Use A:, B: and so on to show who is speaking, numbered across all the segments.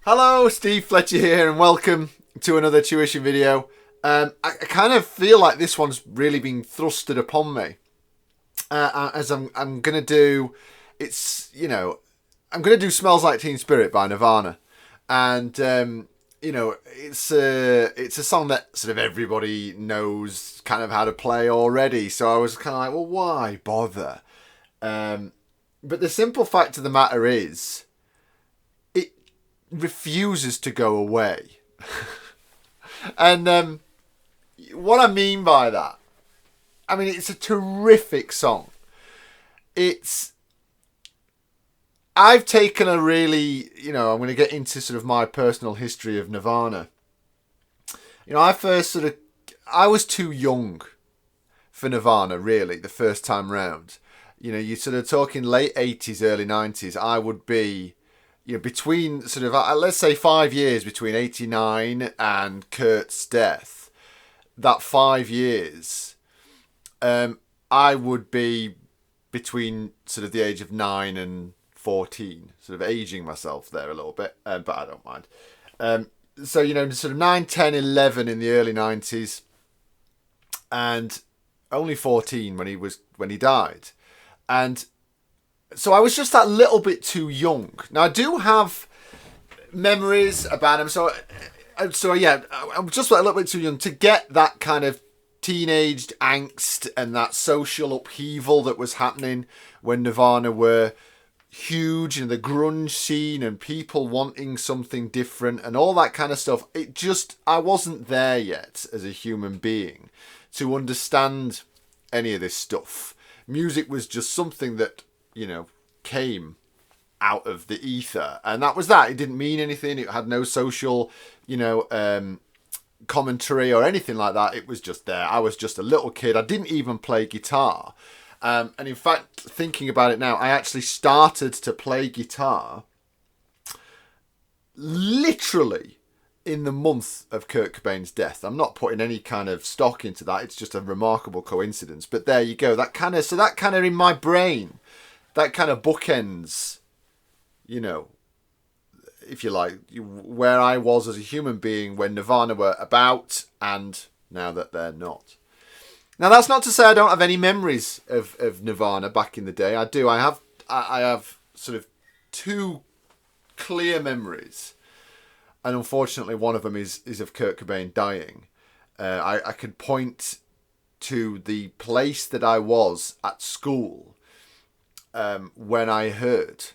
A: Hello, Steve Fletcher here, and welcome to another tuition video. I kind of feel like this one's really been thrusted upon me, as I'm gonna do. I'm gonna do "Smells Like Teen Spirit" by Nirvana, and it's a song that sort of everybody knows kind of how to play already. So I was kind of like, well, why bother? But the simple fact of the matter is, refuses to go away. And what I mean by that, I mean, it's a terrific song. I've taken a really, I'm going to get into sort of my personal history of Nirvana. I was too young for Nirvana, really, the first time round. You're sort of talking late 80s, early 90s. I would be, between sort of, let's say 5 years between 89 and Kurt's death. That 5 years, I would be between sort of the age of 9 and 14, sort of aging myself there a little bit, but I don't mind. So, sort of 9, 10, 11 in the early 90s, and only 14 when he died. And so I was just that little bit too young. Now, I do have memories about him. So yeah, I'm just a little bit too young to get that kind of teenage angst and that social upheaval that was happening when Nirvana were huge, and the grunge scene and people wanting something different and all that kind of stuff. I wasn't there yet as a human being to understand any of this stuff. Music was just something that, came out of the ether, and that was that. It didn't mean anything. It had no social, commentary or anything like that. It was just there. I was just a little kid. I didn't even play guitar. And in fact, thinking about it now, I actually started to play guitar literally in the month of Kurt Cobain's death. I'm not putting any kind of stock into that. It's just a remarkable coincidence. But there you go. That kind of in my brain, that kind of bookends, if you like, where I was as a human being when Nirvana were about, and now that they're not. Now, that's not to say I don't have any memories of Nirvana back in the day. I do. I have sort of two clear memories. And unfortunately, one of them is of Kurt Cobain dying. I could point to the place that I was at school when I heard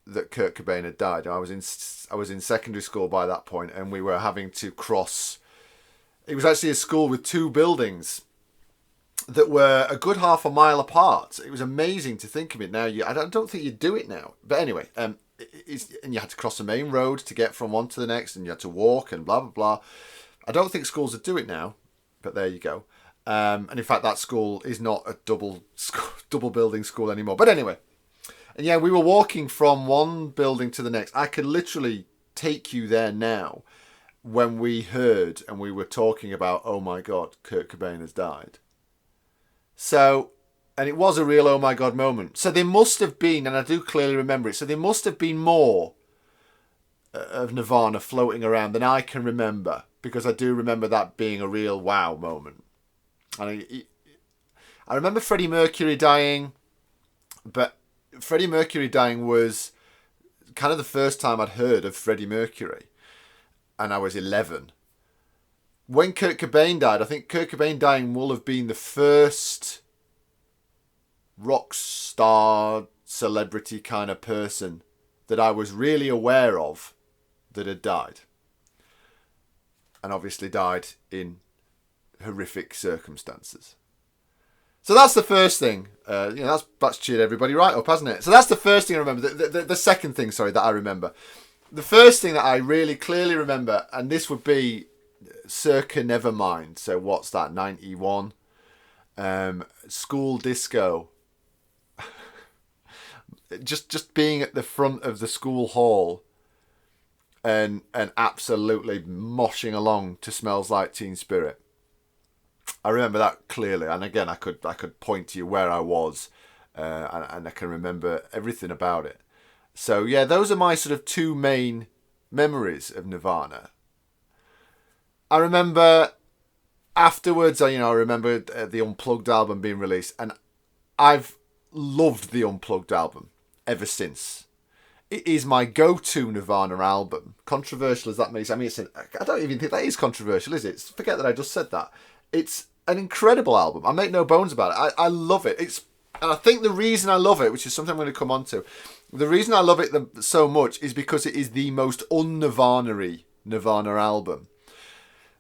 A: that Kurt Cobain had died. I was in secondary school by that point, and we were having to cross. It was actually a school with two buildings that were a good half a mile apart. It was amazing to think of it now. I don't think you'd do it now. But anyway, and you had to cross the main road to get from one to the next, and you had to walk and blah, blah, blah. I don't think schools would do it now, but there you go. And in fact, that school is not a double building school anymore. But anyway, and yeah, we were walking from one building to the next. I could literally take you there now when we heard and we were talking about, oh my God, Kurt Cobain has died. So, and it was a real oh my God moment. So there must have been, and I do clearly remember it, so there must have been more of Nirvana floating around than I can remember, because I do remember that being a real wow moment. And I remember Freddie Mercury dying, but Freddie Mercury dying was kind of the first time I'd heard of Freddie Mercury, and I was 11. When Kurt Cobain died, I think Kurt Cobain dying will have been the first rock star, celebrity kind of person that I was really aware of that had died. And obviously died in horrific circumstances. So that's the first thing. That's cheered everybody right up, hasn't it? So that's the first thing I remember. The second thing, that I remember. The first thing that I really clearly remember, and this would be circa Nevermind. So what's that, 91? School disco. just being at the front of the school hall and absolutely moshing along to Smells Like Teen Spirit. I remember that clearly, and again, I could point to you where I was, and I can remember everything about it. So yeah, those are my sort of two main memories of Nirvana. I remember afterwards, I remember the Unplugged album being released, and I've loved the Unplugged album ever since. It is my go-to Nirvana album. Controversial as that may seem. I mean, I don't even think that is controversial, is it? Forget that I just said that. It's an incredible album. I make no bones about it. I love it. And I think the reason I love it, which is something I'm going to come on to, the reason I love it so much is because it is the most un-Nirvana-y Nirvana album.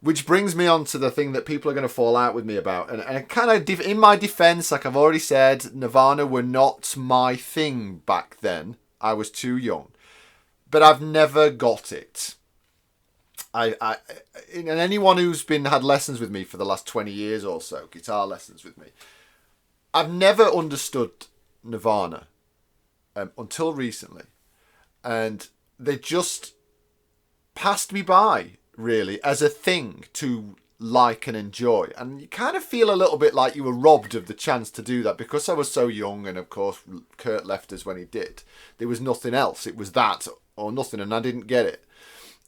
A: Which brings me on to the thing that people are going to fall out with me about. And kind of, in my defense, like I've already said, Nirvana were not my thing back then. I was too young. But I've never got it. And anyone who's had lessons with me for the last 20 years or so, guitar lessons with me, I've never understood Nirvana until recently. And they just passed me by, really, as a thing to like and enjoy. And you kind of feel a little bit like you were robbed of the chance to do that because I was so young, and of course Kurt left us when he did. There was nothing else. It was that or nothing, and I didn't get it.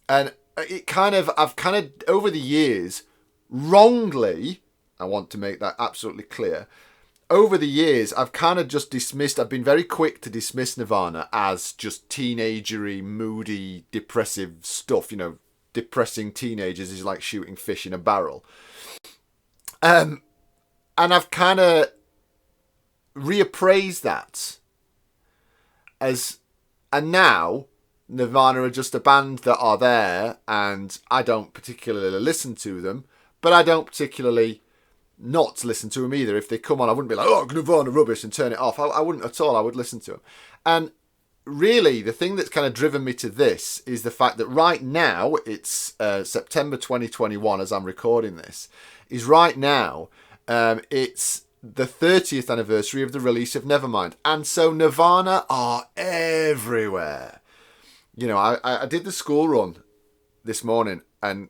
A: And I've kind of over the years, wrongly, I want to make that absolutely clear, over the years I've kind of just dismissed, I've been very quick to dismiss Nirvana as just teenagery, moody, depressive stuff, depressing teenagers is like shooting fish in a barrel. And I've kind of reappraised that and now Nirvana are just a band that are there, and I don't particularly listen to them, but I don't particularly not listen to them either. If they come on, I wouldn't be like, oh, Nirvana rubbish, and turn it off. I wouldn't at all. I would listen to them. And really, the thing that's kind of driven me to this is the fact that right now, it's September 2021 as I'm recording this, is right now, it's the 30th anniversary of the release of Nevermind. And so Nirvana are everywhere. I did the school run this morning, and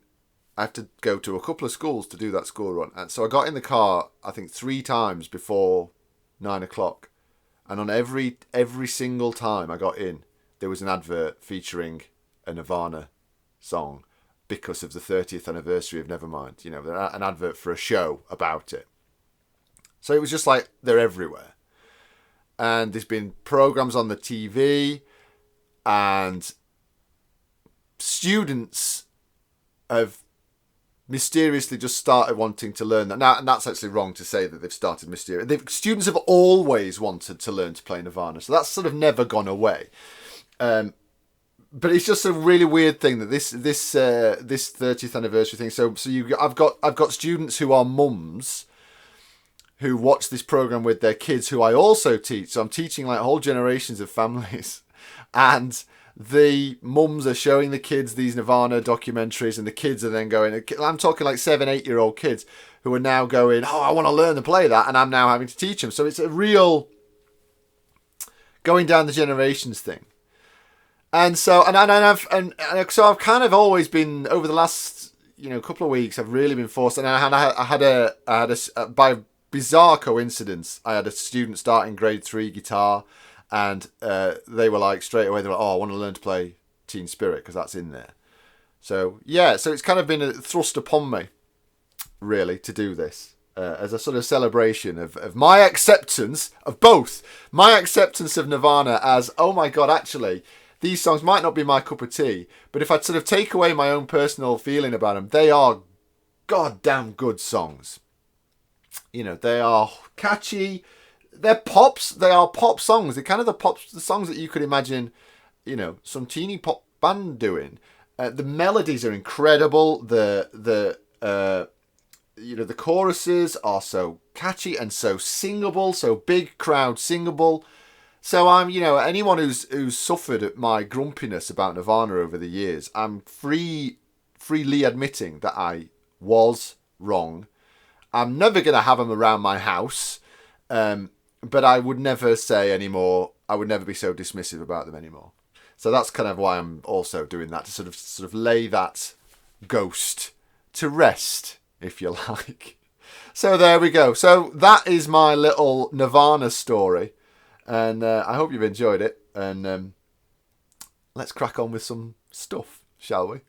A: I have to go to a couple of schools to do that school run. And so I got in the car, I think 3 times before 9 o'clock. And on every single time I got in, there was an advert featuring a Nirvana song because of the 30th anniversary of Nevermind. An advert for a show about it. So it was just like, they're everywhere. And there's been programs on the TV, and students have mysteriously just started wanting to learn that. Now, and that's actually wrong to say that they've started mysteriously. Students have always wanted to learn to play Nirvana, so that's sort of never gone away. But it's just a really weird thing that this 30th anniversary thing. So I've got students who are mums who watch this program with their kids, who I also teach. So I'm teaching like whole generations of families, and the mums are showing the kids these Nirvana documentaries, and the kids are then going, I'm talking like 7-8-year-old kids who are now going, oh, I want to learn to play that, and I'm now having to teach them. So it's a real going down the generations thing. And so so I've kind of always been, over the last couple of weeks, I've really been forced, and I had a by bizarre coincidence, I had a student starting grade 3 guitar. And they were like, straight away, they were like, oh, I want to learn to play Teen Spirit because that's in there. So, yeah, so it's kind of been thrust upon me, really, to do this as a sort of celebration of my acceptance of both. My acceptance of Nirvana as, oh my God, actually, these songs might not be my cup of tea, but if I'd sort of take away my own personal feeling about them, they are goddamn good songs. They are catchy. They're pops. They are pop songs. They're kind of the songs that you could imagine, some teeny pop band doing. The melodies are incredible. The choruses are so catchy and so singable, so big crowd singable. So I'm, anyone who's suffered at my grumpiness about Nirvana over the years, I'm freely admitting that I was wrong. I'm never gonna have them around my house. But I would never say anymore. I would never be so dismissive about them anymore. So that's kind of why I'm also doing that, to sort of lay that ghost to rest, if you like. So there we go. So that is my little Nirvana story, and I hope you've enjoyed it. And let's crack on with some stuff. shall we?